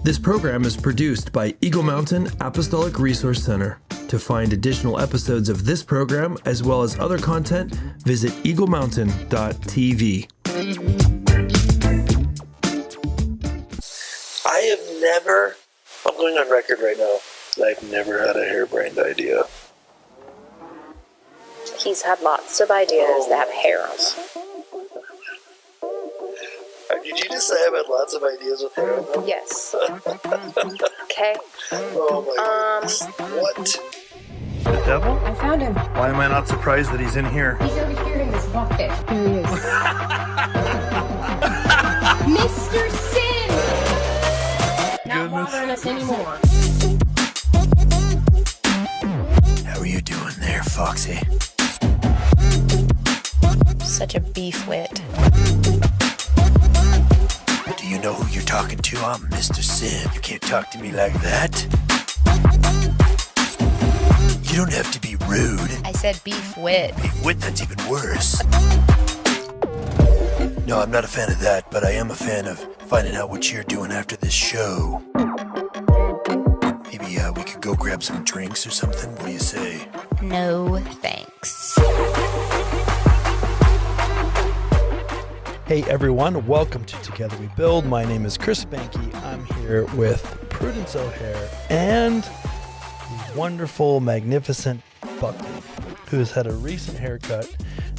This program is produced by Eagle Mountain Apostolic Resource Center. To find additional episodes of this program, as well as other content, visit eaglemountain.tv. I'm going on record right now, I've never had a harebrained idea. He's had lots of ideas that have hair on them. Did you just say I've had lots of ideas with hair on them? Yes. Okay. Oh my goodness. What? The devil? I found him. Why am I not surprised that he's in here? He's over here in this bucket. There he is. Mr. Sin! Not bothering us anymore. How are you doing there, Foxy? Such a beef wit. Do you know who you're talking to? I'm Mr. Sin. You can't talk to me like that. You don't have to be rude. I said beef wit. Beef wit, that's even worse. No, I'm not a fan of that, but I am a fan of finding out what you're doing after this show. Maybe we could go grab some drinks or something. What do you say? No thanks. Hey everyone, welcome to Together We Build. My name is Chris Behnke. I'm here with Prudence O'Haire and the wonderful, magnificent Buckley, who's had a recent haircut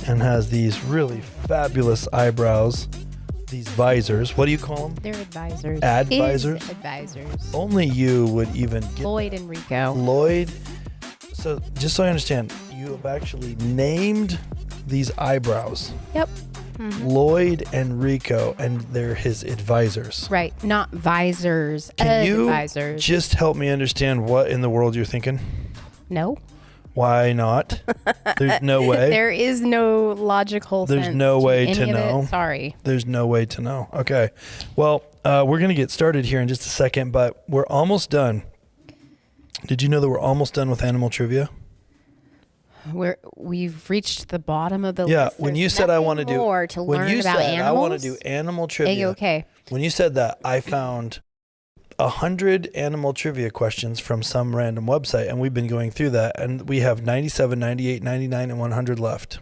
and has these really fabulous eyebrows, these visors. What do you call them? They're advisors. Advisors? His advisors. Only you would even get Lloyd and Rico. Lloyd. So just so I understand, you have actually named these eyebrows. Yep. Mm-hmm. Lloyd and Rico, and they're his advisors. Right. Not visors. Can you advisors. just help me understand what in the world you're thinking? No. Why not? There's no way. There is no logical There's sense no way any to of know. it. Sorry. There's no way to know. Okay. Well, we're going to get started here in just a second, but we're almost done. Did you know that we're almost done with animal trivia? We've reached the bottom of the Yeah, list. when you There's said I nothing want to do more to when learn you about said animals. I want to do animal trivia. Okay. When you said that, I found 100 animal trivia questions from some random website, and we've been going through that, and we have 97, 98, 99, and 100 left.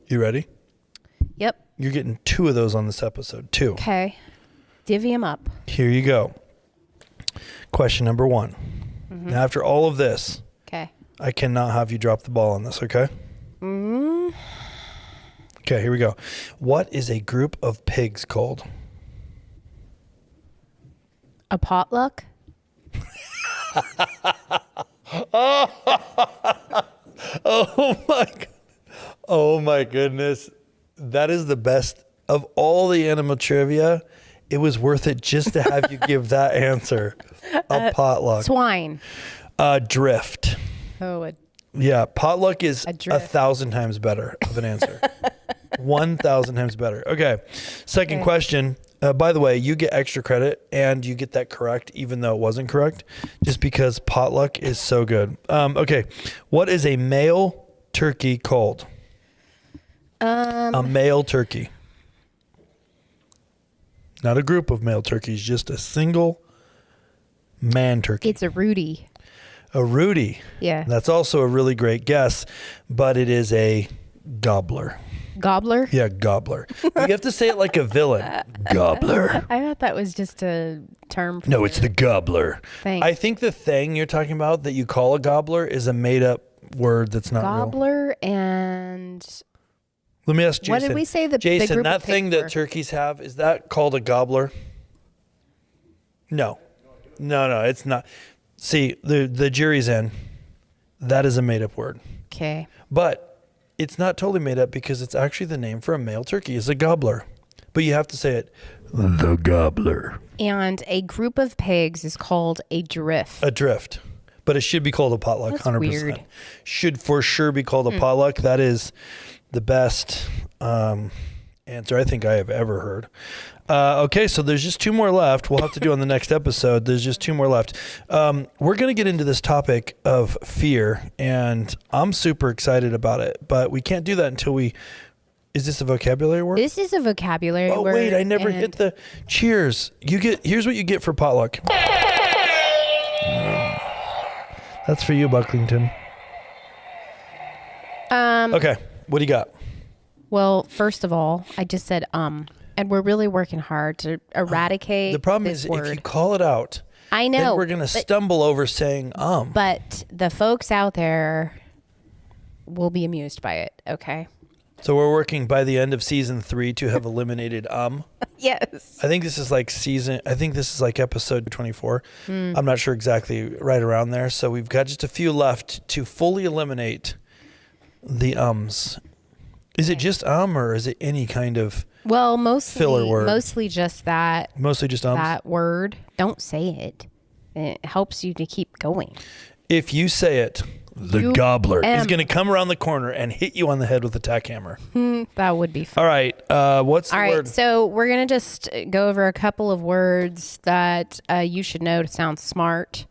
You ready? Yep. You're getting 2 of those on this episode. 2. Okay. Divvy them up. Here you go. Question number 1. Mm-hmm. Now, after all of this, Okay. I cannot have you drop the ball on this, okay? Mm-hmm. Okay, here we go. What is a group of pigs called? A potluck? Oh my goodness. That is the best of all the animal trivia. It was worth it just to have you give that answer. A potluck. Swine. Drift. Oh, Yeah, potluck is A drift. 1,000 times better of an answer. 1,000 times better. Okay. Second question. By the way, you get extra credit and you get that correct, even though it wasn't correct, just because potluck is so good. Okay. What is a male turkey called? A male turkey. Not a group of male turkeys, just a single man turkey. it's a Rudy. A Rudy. Yeah. That's also a really great guess, but it is a gobbler. Gobbler? Yeah, gobbler. You have to say it like a villain. Gobbler. I thought that was just a term for No, it's the gobbler. Thanks. I think the thing you're talking about that you call a gobbler is a made-up word that's not real. gobbler and Let me ask Jason. what did we say the Jason, group that of thing pigs that were? turkeys have, is that called a gobbler? No. No, it's not. See, the jury's in. That is a made-up word. Okay. But it's not totally made up because it's actually the name for a male turkey is a gobbler. But you have to say it, the gobbler. And a group of pigs is called a drift. A drift. But it should be called a potluck, That's 100%. weird. Should for sure be called a potluck. That is the best answer I think I have ever heard. Okay, so there's just 2 more left. We'll have to do on the next episode. There's just 2 more left. We're going to get into this topic of fear, and I'm super excited about it. But we can't do that until we Is this a vocabulary word? This is a vocabulary word. Oh, wait, I never and hit the cheers. Here's what you get for potluck. That's for you, Bucklington. Okay, what do you got? Well, first of all, I just said and we're really working hard to eradicate The problem this is word. if you call it out, I know. then we're going to stumble over saying But the folks out there will be amused by it, okay? So we're working by the end of season 3 to have eliminated Yes. I think this is like episode 24. I'm not sure exactly, right around there. So we've got just a few left to fully eliminate the ums. Is it just or is it any kind of Well, mostly filler word? Mostly just that. Mostly just ums? That word. Don't say it. It helps you to keep going. If you say it, the gobbler is going to come around the corner and hit you on the head with a tack hammer. That would be fun. All right. What's the All right, word? so we're going to just go over a couple of words that you should know to sound smart.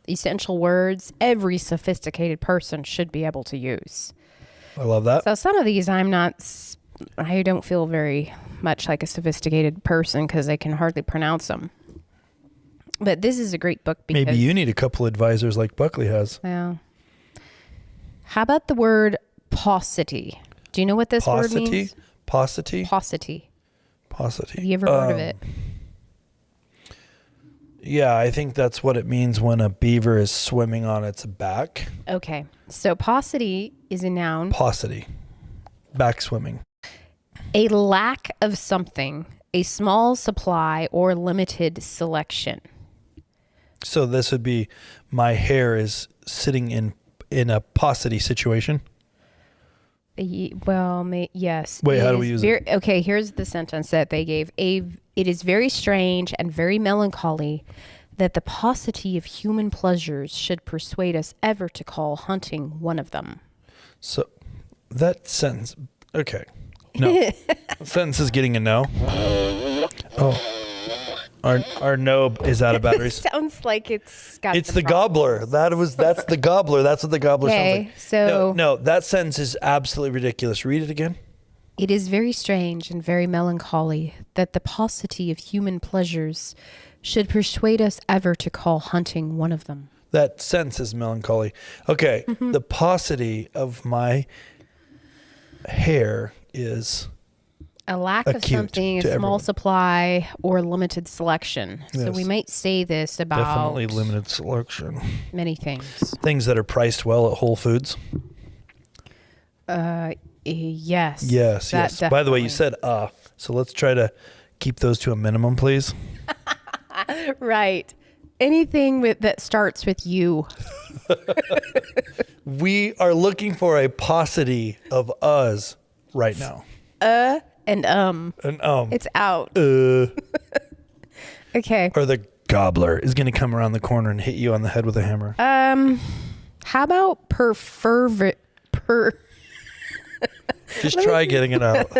Essential words every sophisticated person should be able to use. I love that. So some of these I don't feel very much like a sophisticated person because I can hardly pronounce them. But this is a great book because... Maybe you need a couple advisors like Buckley has. Yeah. How about the word paucity? Do you know what this word means? Paucity? Paucity. Paucity. Have you ever heard of it? Yeah, I think that's what it means when a beaver is swimming on its back. Okay. So paucity is a noun. Paucity. Back swimming. A lack of something, a small supply or limited selection. So this would be my hair is sitting in a paucity situation. Yes. Wait, how do we use it? Okay, here's the sentence that they gave. It is very strange and very melancholy that the paucity of human pleasures should persuade us ever to call hunting one of them. So that sentence, okay. No. The sentence is getting a no. Oh. Our no is out of batteries. Sounds like it's got It's some the problems. gobbler. That's the gobbler. That's what the gobbler sounds Okay, like. so No, that sentence is absolutely ridiculous. Read it again. it is very strange and very melancholy that the paucity of human pleasures should persuade us ever to call hunting one of them. That sentence is melancholy. Okay, the paucity of my hair is A lack of acute something, a to small everyone. supply, or limited selection. So Yes. we might say this about definitely limited selection. many things. Things that are priced well at Whole Foods. Yes. Yes, that yes. By the way, you definitely. said so let's try to keep those to a minimum, please. Right. Anything that starts with you. We are looking for a paucity of us right now. And And it's out. Okay. or the gobbler is going to come around the corner and hit you on the head with a hammer. How about Just try getting it out.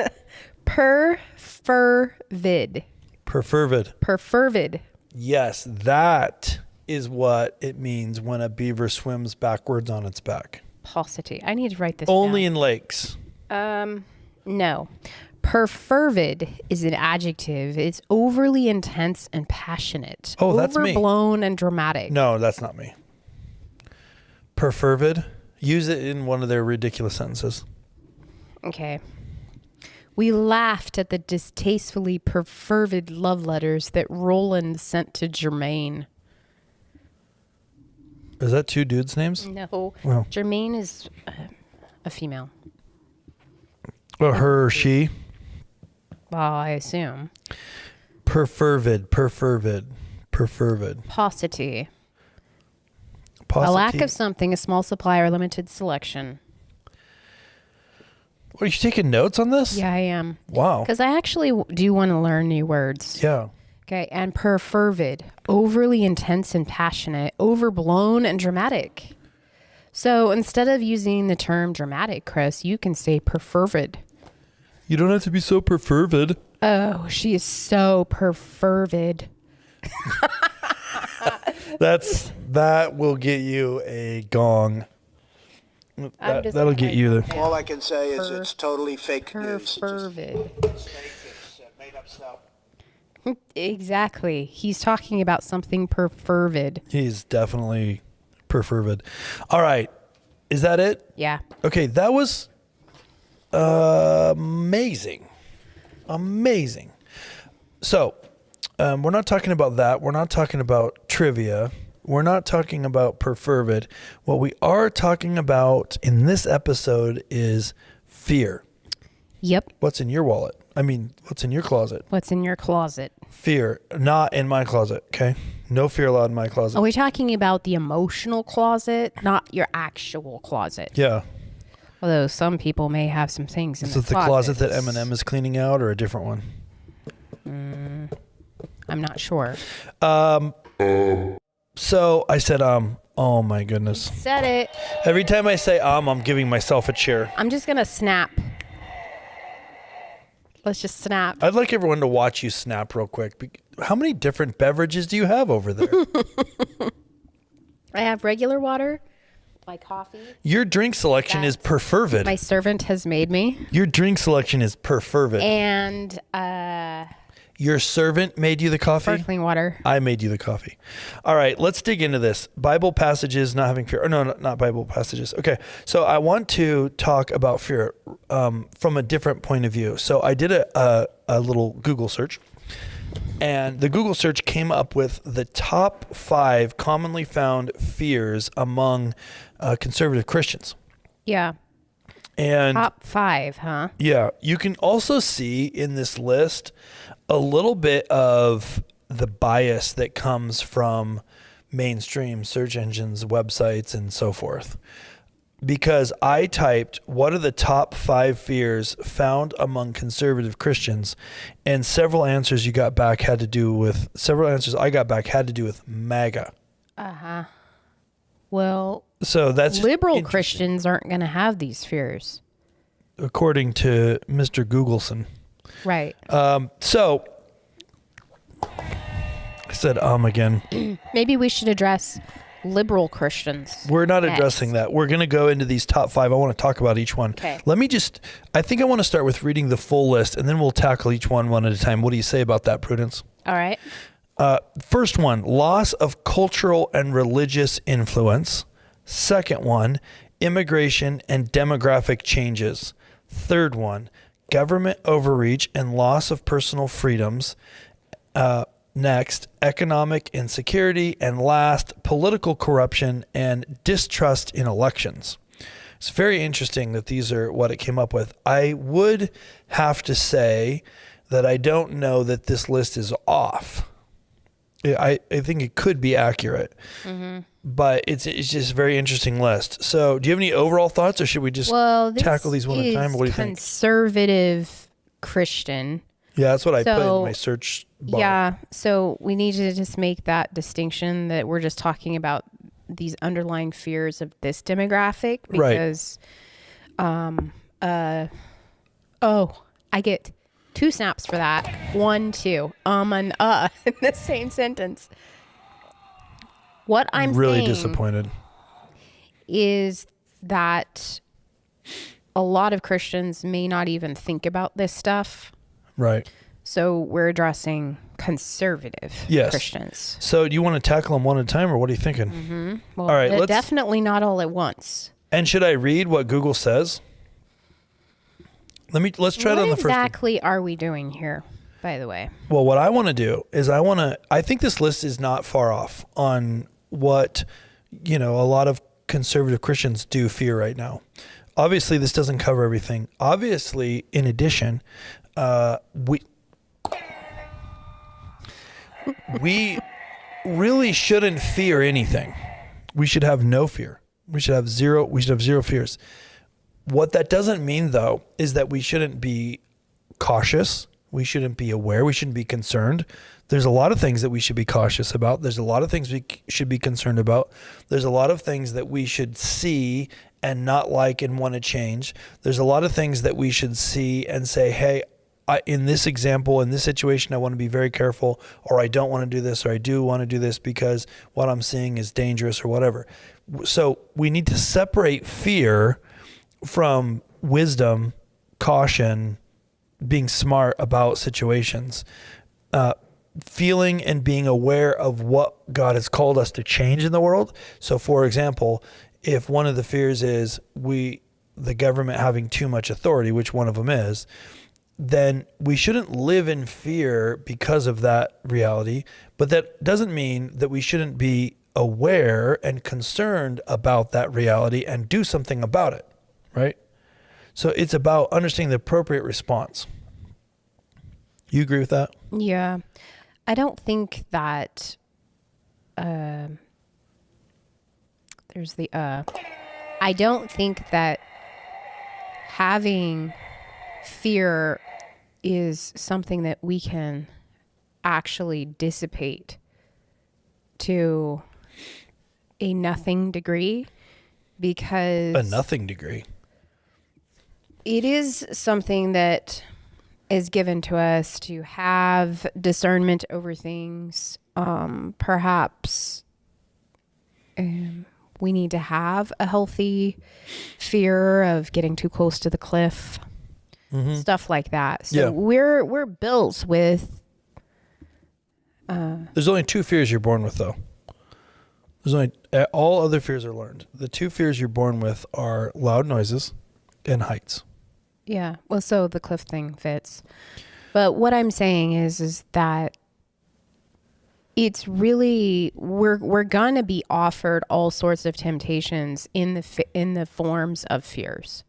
perfervid? Perfervid. Yes, that is what it means when a beaver swims backwards on its back. Paucity. I need to write this Only down. in lakes. No. Perfervid is an adjective. It's overly intense and passionate. Oh, that's me. Overblown and dramatic. No, that's not me. Perfervid. Use it in one of their ridiculous sentences. Okay. We laughed at the distastefully perfervid love letters that Roland sent to Germaine. Is that two dudes' names? No. Well. Germaine is a female. Or her or she? Well, I assume. Perfervid. Paucity. Paucity. A lack of something, a small supply or limited selection. Are you taking notes on this? Yeah, I am. Wow. Because I actually do want to learn new words. Yeah. Okay, and perfervid, overly intense and passionate, overblown and dramatic. So instead of using the term dramatic, Chris, you can say perfervid. You don't have to be so perfervid. Oh, she is so perfervid. That will get you a gong. That'll get you there. All I can say is it's totally fake news. Perfervid. It's made up stuff. Exactly. He's talking about something perfervid. He's definitely perfervid. All right. Is that it? Yeah. Okay, that was amazing. Amazing. So, we're not talking about that. We're not talking about trivia. We're not talking about perfervid. What we are talking about in this episode is fear. Yep. What's in your wallet? I mean, what's in your closet? What's in your closet? Fear. Not in my closet, okay? No fear allowed in my closet. Are we talking about the emotional closet, not your actual closet? Yeah. Although some people may have some things in Is their it the closet that Eminem is cleaning out or a different one? I'm not sure. So I said, oh my goodness. Said it. Every time I say I'm giving myself a cheer. I'm just going to snap. Let's just snap. I'd like everyone to watch you snap real quick. How many different beverages do you have over there? I have regular water, my coffee. Your drink selection is perfervid. My servant has made me. Your drink selection is perfervid. And Your servant made you the coffee? sparkling water. I made you the coffee. All right, let's dig into this. Bible passages, not having fear. No, not Bible passages. Okay, so I want to talk about fear from a different point of view. So I did a little Google search, and the Google search came up with the top 5 commonly found fears among conservative Christians. Yeah. And Top 5, huh? yeah, you can also see in this list a little bit of the bias that comes from mainstream search engines, websites, and so forth. Because I typed, what are the top 5 fears found among conservative Christians? And several answers I got back had to do with MAGA. Uh-huh. Well, So that's liberal interesting. Christians aren't going to have these fears. According to Mr. Googleson. Right. So I said again. Maybe we should address liberal Christians. We're not next. addressing that. We're going to go into these top 5. I want to talk about each one. Okay. I think I want to start with reading the full list, and then we'll tackle each one at a time. What do you say about that, Prudence? All right. First one, loss of cultural and religious influence. Second one, immigration and demographic changes. Third one, government overreach and loss of personal freedoms. Next, economic insecurity. And last, political corruption and distrust in elections. It's very interesting that these are what it came up with. I would have to say that I don't know that this list is off. I think it could be accurate, but it's just a very interesting list. So do you have any overall thoughts, or should we just tackle these one at a time? What do you think? Conservative Christian. Yeah, that's what I put in So, my search bar. Yeah. So we need to just make that distinction that we're just talking about these underlying fears of this demographic because, I get 2 snaps for that. 1, 2. And in the same sentence. What I'm really saying disappointed. is that a lot of Christians may not even think about this stuff. Right. So we're addressing conservative Yes. Christians. So do you want to tackle them one at a time, or what are you thinking? Well, All right, definitely not all at once. And should I read what Google says? Let's try it on the first one. What exactly are we doing here, by the way? Well, what I want to do is I think this list is not far off on what, a lot of conservative Christians do fear right now. Obviously, this doesn't cover everything. Obviously, in addition, we really shouldn't fear anything. We should have no fear. We should have zero fears. What that doesn't mean, though, is that we shouldn't be cautious. We shouldn't be aware. We shouldn't be concerned. There's a lot of things that we should be cautious about. There's a lot of things we should be concerned about. There's a lot of things that we should see and not like and want to change. There's a lot of things that we should see and say, hey, in this example, in this situation, I want to be very careful, or I don't want to do this, or I do want to do this because what I'm seeing is dangerous or whatever. So we need to separate fear from wisdom, caution, being smart about situations, feeling and being aware of what God has called us to change in the world. So for example, if one of the fears is the government having too much authority, which one of them is, then we shouldn't live in fear because of that reality. But that doesn't mean that we shouldn't be aware and concerned about that reality and do something about it, right? So it's about understanding the appropriate response. You agree with that? Yeah. I don't think that I don't think that having fear is something that we can actually dissipate to a nothing degree, because A nothing degree. it is something that is given to us to have discernment over things. Perhaps we need to have a healthy fear of getting too close to the cliff, stuff like that. So Yeah. we're built with. There's only two fears you're born with, though. All other fears are learned. The two fears you're born with are loud noises and heights. Yeah. Well, so the cliff thing fits. But what I'm saying is that it's really we're going to be offered all sorts of temptations in the forms of fears.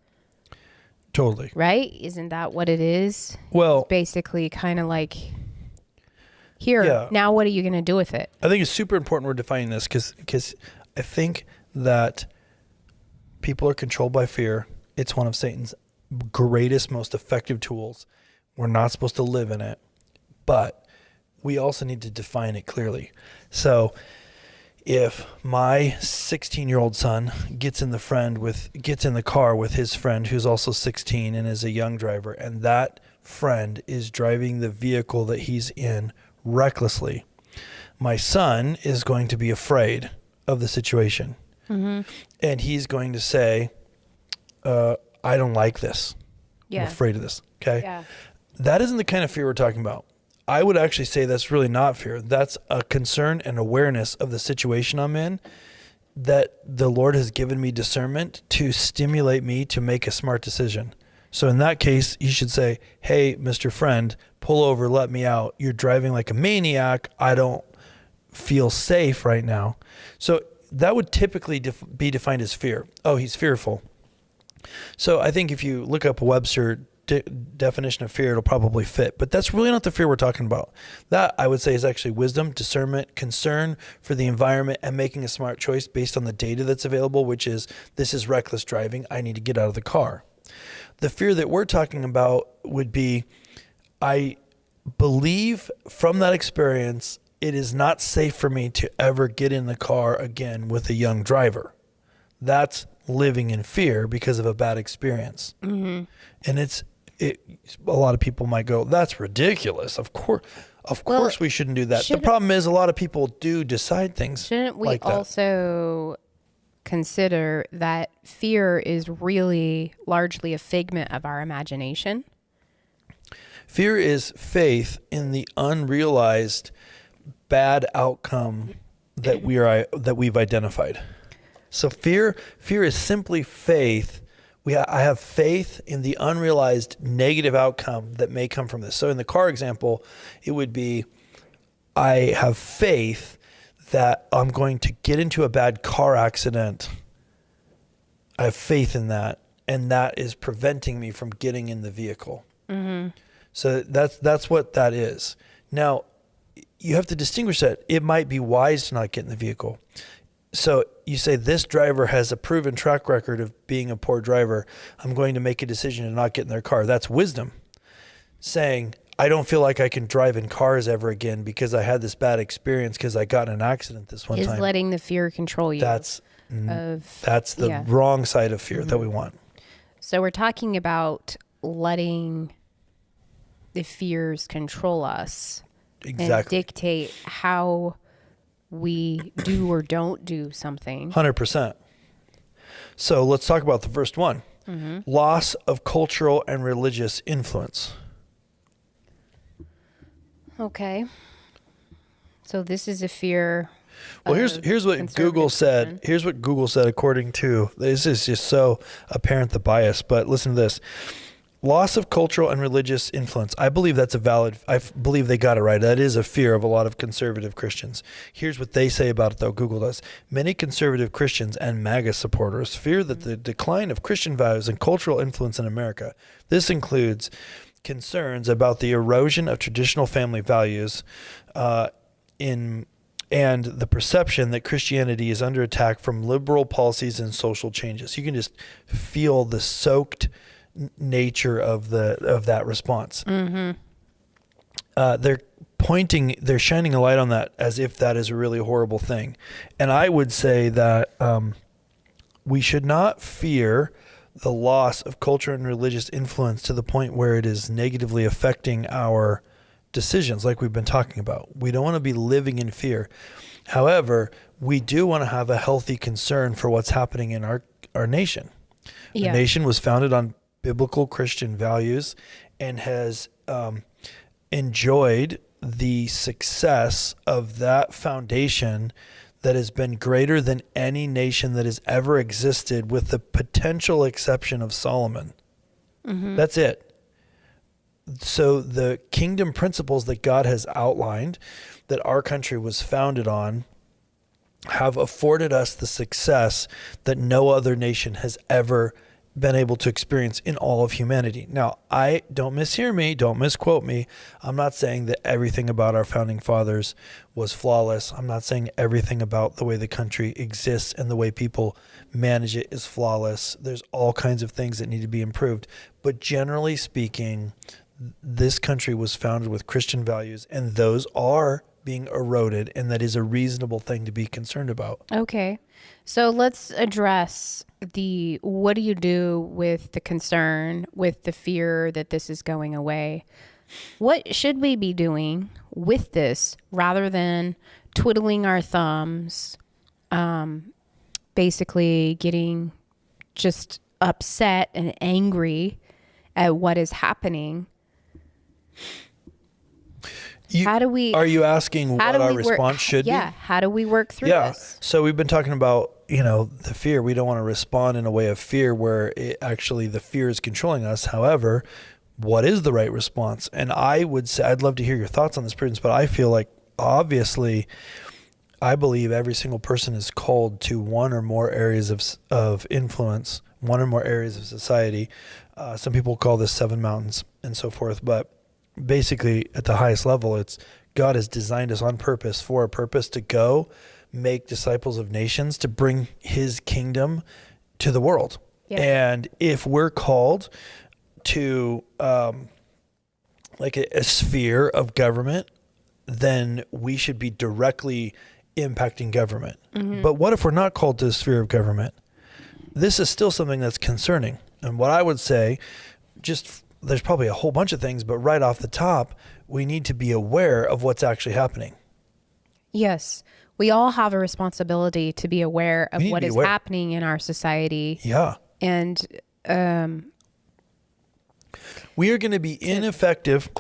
Totally. Right? Isn't that what it is? Well, Basically kind of like, here, Yeah. now what are you going to do with it? I think it's super important we're defining this because I think that people are controlled by fear. It's one of Satan's greatest, most effective tools. We're not supposed to live in it, but we also need to define it clearly. So if my 16-year-old son gets in the car with his friend who's also 16 and is a young driver, and that friend is driving the vehicle that he's in recklessly, my son is going to be afraid of the situation. And he's going to say, I don't like this. Yeah. I'm afraid of this. Okay. Yeah. That isn't the kind of fear we're talking about. I would actually say that's really not fear. That's a concern and awareness of the situation I'm in, that the Lord has given me discernment to stimulate me to make a smart decision. So in that case, you should say, hey, Mr. Friend, pull over, let me out. You're driving like a maniac. I don't feel safe right now. So that would typically be defined as fear. Oh, he's fearful. So I think if you look up a Webster definition of fear, it'll probably fit. But that's really not the fear we're talking about. That, I would say, is actually wisdom, discernment, concern for the environment, and making a smart choice based on the data that's available, which is, this is reckless driving. I need to get out of the car. The fear that we're talking about would be, I believe from that experience, it is not safe for me to ever get in the car again with a young driver. That's living in fear because of a bad experience. And a lot of people might go, that's ridiculous. Of course we shouldn't do that. The problem is a lot of people do decide things. Shouldn't we like that. also consider that fear is really largely a figment of our imagination? Fear is faith in the unrealized bad outcome that we've identified. So fear is simply faith. I have faith in the unrealized negative outcome that may come from this. So in the car example, it would be, I have faith that I'm going to get into a bad car accident. I have faith in that, and that is preventing me from getting in the vehicle. So that's what that is. Now, you have to distinguish that. It might be wise to not get in the vehicle. So you say, this driver has a proven track record of being a poor driver. I'm going to make a decision to not get in their car. That's wisdom. Saying, I don't feel like I can drive in cars ever again because I had this bad experience because I got in an accident this one time. Is letting the fear control you. That's the wrong side of fear that we want. So we're talking about letting the fears control us. Exactly. And dictate how we do or don't do something. 100%. So let's talk about the first one. Loss of cultural and religious influence. Okay. So this is a fear. Well, here's what Google said. Here's what Google said according to, this is just so apparent, the bias, but listen to this. Loss of cultural and religious influence. I believe that's I believe they got it right. That is a fear of a lot of conservative Christians. Here's what they say about it, though. Google does. Many conservative Christians and MAGA supporters fear that the decline of Christian values and cultural influence in America. This includes concerns about the erosion of traditional family values and the perception that Christianity is under attack from liberal policies and social changes. You can just feel the soaked nature of that response. They're shining a light on that as if that is a really horrible thing. And I would say that we should not fear the loss of culture and religious influence to the point where it is negatively affecting our decisions, like we've been talking about. We don't want to be living in fear. However, we do want to have a healthy concern for what's happening in our nation. Yeah. The nation was founded on biblical Christian values and has enjoyed the success of that foundation that has been greater than any nation that has ever existed, with the potential exception of Solomon. That's it. So the kingdom principles that God has outlined, that our country was founded on, have afforded us the success that no other nation has ever been able to experience in all of humanity. Now, don't mishear me, don't misquote me. I'm not saying that everything about our founding fathers was flawless. I'm not saying everything about the way the country exists and the way people manage it is flawless. There's all kinds of things that need to be improved. But generally speaking, this country was founded with Christian values, and those are being eroded, and that is a reasonable thing to be concerned about. Okay. So let's address what do you do with the concern, with the fear that this is going away? What should we be doing with this rather than twiddling our thumbs, basically getting just upset and angry at what is happening? Are you asking what our response should be? Yeah. How do we work through this? So we've been talking about, the fear. We don't want to respond in a way of fear where the fear is controlling us. However, what is the right response? And I would say, I'd love to hear your thoughts on this, Prudence, but I feel like obviously I believe every single person is called to one or more areas of influence, one or more areas of society. Some people call this 7 mountains and so forth, but basically at the highest level, it's God has designed us on purpose, for a purpose, to go make disciples of nations, to bring his kingdom to the world. Yeah. And if we're called to like a sphere of government, then we should be directly impacting government. But what if we're not called to a sphere of government? This is still something that's concerning. And what I would say, there's probably a whole bunch of things, but right off the top, we need to be aware of what's actually happening. Yes. We all have a responsibility to be aware of what is happening in our society. Yeah. And we are going to be ineffective.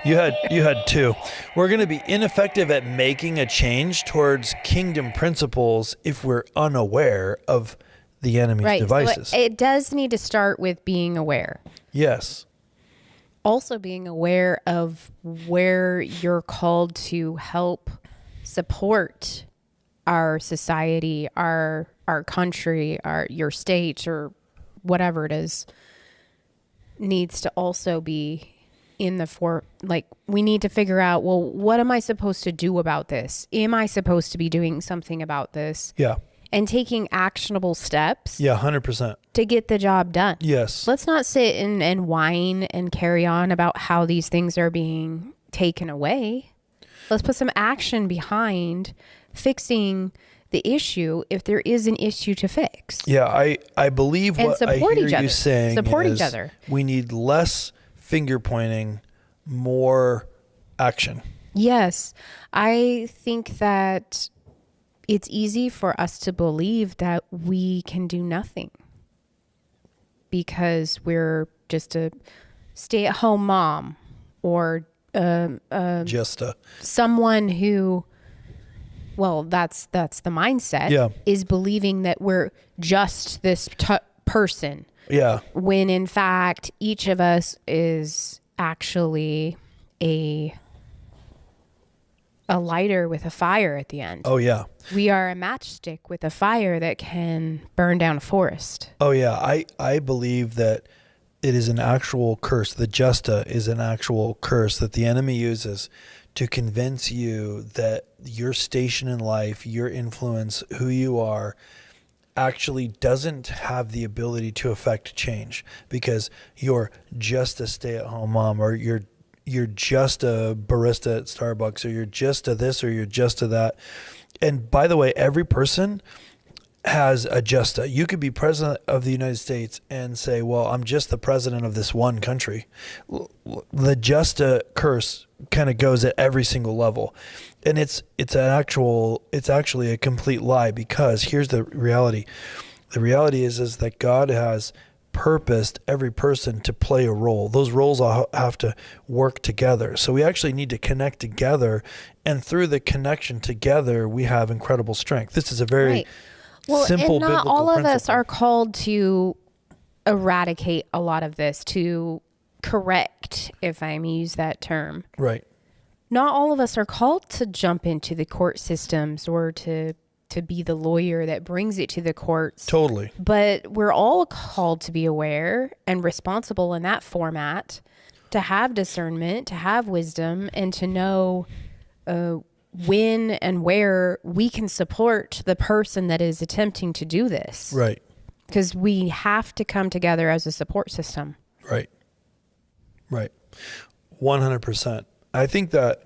You had 2. We're going to be ineffective at making a change towards kingdom principles if we're unaware of the enemy's devices. So it does need to start with being aware. Yes. Also being aware of where you're called to help support our society, our country, your state, or whatever it is, needs to also be in the we need to figure out, well, what am I supposed to do about this? Am I supposed to be doing something about this? Yeah. And taking actionable steps. Yeah, 100%. To get the job done. Yes. Let's not sit and whine and carry on about how these things are being taken away. Let's put some action behind fixing the issue if there is an issue to fix. Yeah, I believe and what I hear you saying support is each other. We need less finger pointing, more action. Yes. I think that it's easy for us to believe that we can do nothing because we're just a stay-at-home mom or someone who, well, that's the mindset, Yeah. is believing that we're just this person. Yeah. When in fact, each of us is actually a lighter with a fire at the end. Oh, yeah. We are a matchstick with a fire that can burn down a forest. Oh, yeah. I believe that it is an actual curse. The justa is an actual curse that the enemy uses to convince you that your station in life, your influence, who you are, actually doesn't have the ability to affect change because you're just a stay-at-home mom, or you're just a barista at Starbucks, or you're just a this, or you're just a that. And by the way, every person has a justa. You could be president of the United States and say, well, I'm just the president of this one country. The justa curse kind of goes at every single level. And it's actually a complete lie, because here's the reality. The reality is that God has purposed every person to play a role. Those roles all have to work together. So we actually need to connect together, and through the connection together, we have incredible strength. This is a very simple, and not biblical all of principle. us are called to eradicate a lot of this, to correct, if I may use that term. Right. Not all of us are called to jump into the court systems or to be the lawyer that brings it to the courts. Totally. But we're all called to be aware and responsible in that format, to have discernment, to have wisdom, and to know when and where we can support the person that is attempting to do this. Right. Because we have to come together as a support system. Right. Right. 100%. I think that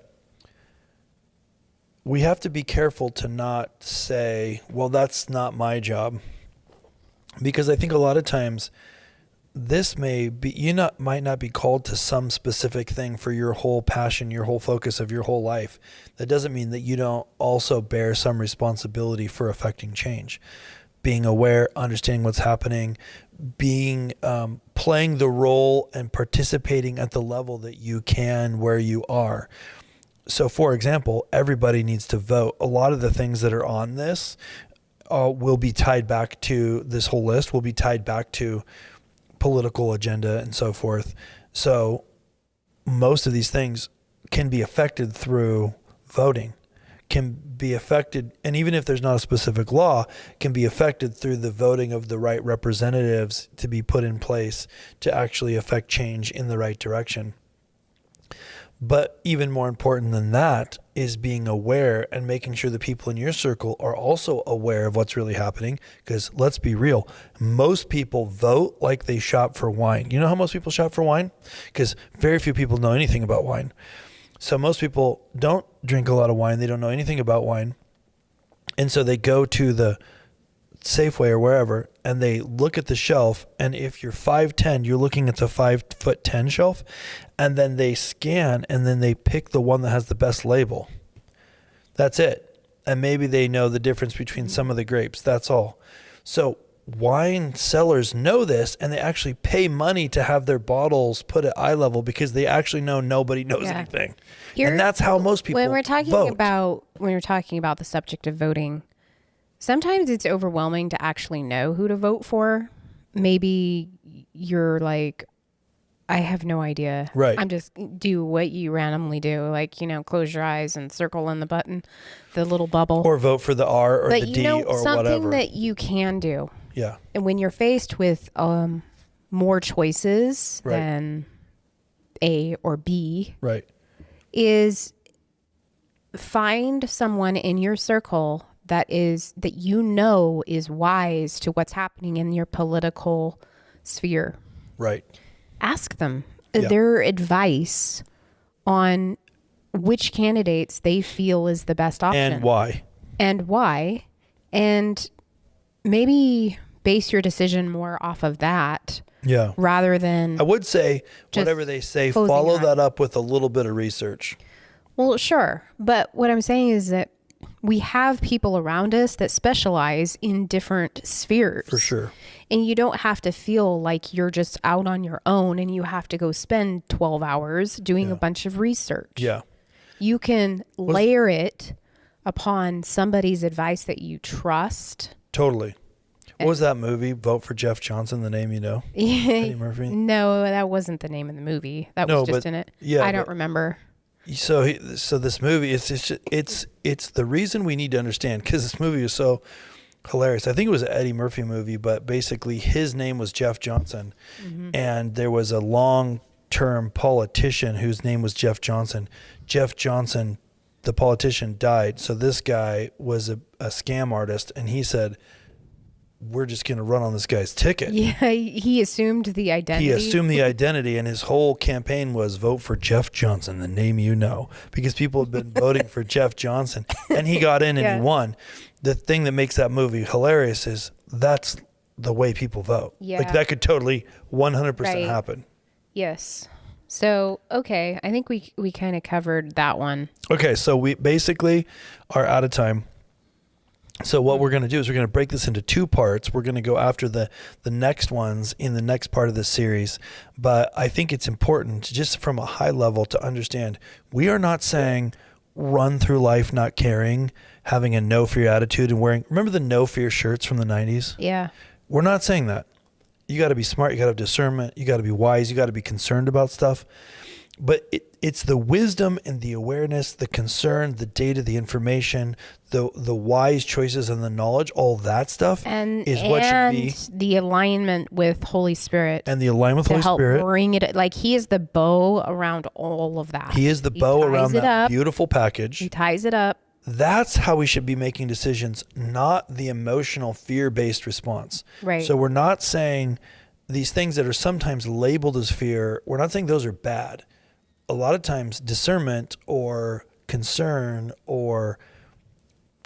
we have to be careful to not say, well, that's not my job. Because I think a lot of times this may be, might not be called to some specific thing for your whole passion, your whole focus of your whole life. That doesn't mean that you don't also bear some responsibility for affecting change. Being aware, understanding what's happening, being playing the role and participating at the level that you can where you are. So, for example, everybody needs to vote. A lot of the things that are on this will be tied back to this whole list, will be tied back to political agenda and so forth. So most of these things can be affected through voting, can be affected, and even if there's not a specific law, can be affected through the voting of the right representatives to be put in place to actually affect change in the right direction. But even more important than that is being aware and making sure the people in your circle are also aware of what's really happening. Because let's be real, most people vote like they shop for wine. You know how most people shop for wine? Because very few people know anything about wine. So most people don't drink a lot of wine. They don't know anything about wine. And so they go to the Safeway or wherever, and they look at the shelf, and if you're 5'10", you're looking at the 5'10" shelf, and then they scan, and then they pick the one that has the best label. That's it. And maybe they know the difference between some of the grapes. That's all. So wine sellers know this, and they actually pay money to have their bottles put at eye level because they actually know nobody knows anything. And that's how most people when we're talking vote. about the subject of voting, sometimes it's overwhelming to actually know who to vote for. Maybe you're like, I have no idea. Right. I'm just do what you randomly do. Like, close your eyes and circle in the button, the little bubble. Or vote for the R or but the D or whatever. Something that you can do. Yeah. And when you're faced with more choices than A or B, right, is find someone in your circle that is wise to what's happening in your political sphere. Right. Ask them their advice on which candidates they feel is the best option. And why. And maybe base your decision more off of that. Yeah. Rather than I would say whatever they say, follow that up with a little bit of research. Well, sure. But what I'm saying is that we have people around us that specialize in different spheres. For sure. And you don't have to feel like you're just out on your own and you have to go spend 12 hours doing a bunch of research. Yeah. You can layer it upon somebody's advice that you trust. Totally. What was that movie? Vote for Jeff Johnson, the name you know? Eddie Murphy? No, that wasn't the name of the movie. That was just in it. Yeah, I don't remember. So this movie, it's the reason we need to understand, because this movie is so hilarious. I think it was an Eddie Murphy movie, but basically his name was Jeff Johnson, and there was a long-term politician whose name was Jeff Johnson. Jeff Johnson, the politician, died. So this guy was a scam artist, and he said, we're just going to run on this guy's ticket. Yeah, he assumed the identity. He assumed the identity, and his whole campaign was vote for Jeff Johnson, the name you know, because people had been voting for Jeff Johnson, and he got in and he won. The thing that makes that movie hilarious is that's the way people vote. Yeah. Like that could totally 100% happen. Yes. So, okay, I think we kind of covered that one. Okay, so we basically are out of time. So what we're going to do is we're going to break this into two parts. We're going to go after the next ones in the next part of this series. But I think it's important, just from a high level, to understand we are not saying run through life not caring, having a no fear attitude and wearing, remember the no fear shirts from the 90s? Yeah. We're not saying that. You got to be smart. You got to have discernment. You got to be wise. You got to be concerned about stuff. But it's the wisdom and the awareness, the concern, the data, the information, the wise choices and the knowledge, all that stuff is what should be. The alignment with Holy Spirit. And the alignment with Holy Spirit. To help bring it, like he is the bow around all of that. He is the bow around that beautiful package. He ties it up. That's how we should be making decisions, not the emotional fear-based response. Right. So we're not saying these things that are sometimes labeled as fear, we're not saying those are bad. A lot of times discernment or concern or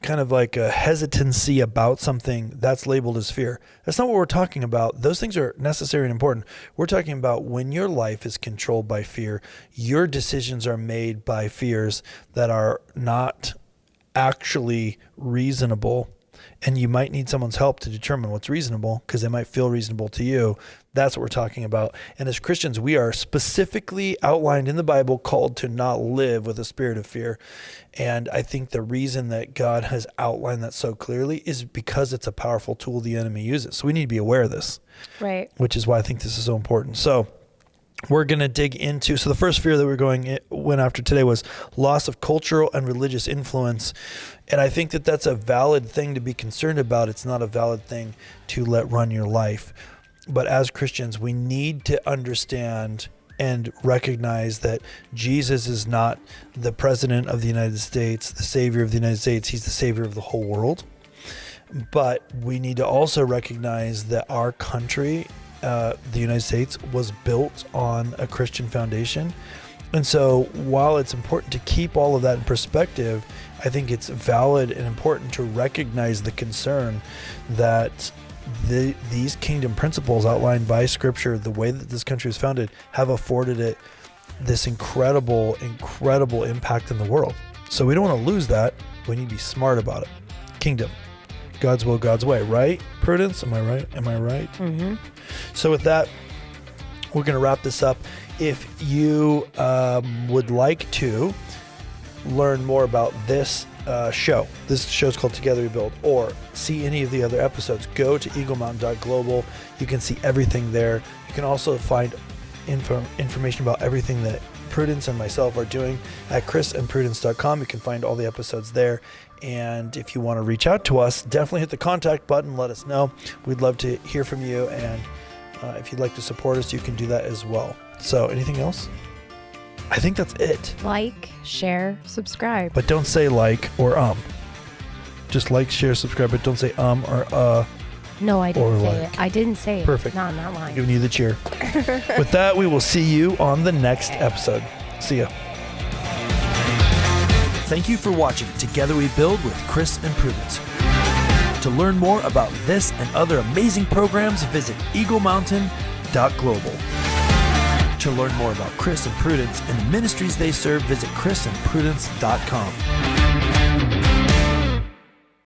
kind of like a hesitancy about something, that's labeled as fear. That's not what we're talking about. Those things are necessary and important. We're talking about when your life is controlled by fear, your decisions are made by fears that are not actually reasonable, and you might need someone's help to determine what's reasonable because they might feel reasonable to you. That's what we're talking about. And as Christians, we are specifically outlined in the Bible called to not live with a spirit of fear. And I think the reason that God has outlined that so clearly is because it's a powerful tool the enemy uses. So we need to be aware of this. Right. Which is why I think this is so important. So we're going to dig into, so the first fear that went after today was loss of cultural and religious influence. And I think that that's a valid thing to be concerned about. It's not a valid thing to let run your life. But as Christians, we need to understand and recognize that Jesus is not the president of the United States, the savior of the United States. He's the savior of the whole world. But we need to also recognize that our country, the United States, was built on a Christian foundation. And so while it's important to keep all of that in perspective, I think it's valid and important to recognize the concern that these kingdom principles outlined by Scripture, the way that this country is founded, have afforded it this incredible impact in the world. So we don't want to lose that. We need to be smart about it. Kingdom. God's will, God's way, right? Prudence, am I right? Mm-hmm. So with that, we're going to wrap this up. If you would like to learn more about this show is called Together We Build, or see any of the other episodes, go to eaglemountain.global. You can see everything there. You can also find information about everything that Prudence and myself are doing at chrisandprudence.com. You can find all the episodes there. And if you want to reach out to us, definitely hit the contact button. Let us know. We'd love to hear from you. And if you'd like to support us, you can do that as well. So anything else? I think that's it. Like, share, subscribe. But don't say like or Just like, share, subscribe, but don't say or No, I didn't say like. it. I didn't say it. Perfect. No, I'm not lying. I'm giving you the cheer. With that, we will see you on the next episode. See ya. Thank you for watching Together We Build with Chris and Prudence. To learn more about this and other amazing programs, visit eaglemountain.global. To learn more about Chris and Prudence and the ministries they serve, visit chrisandprudence.com.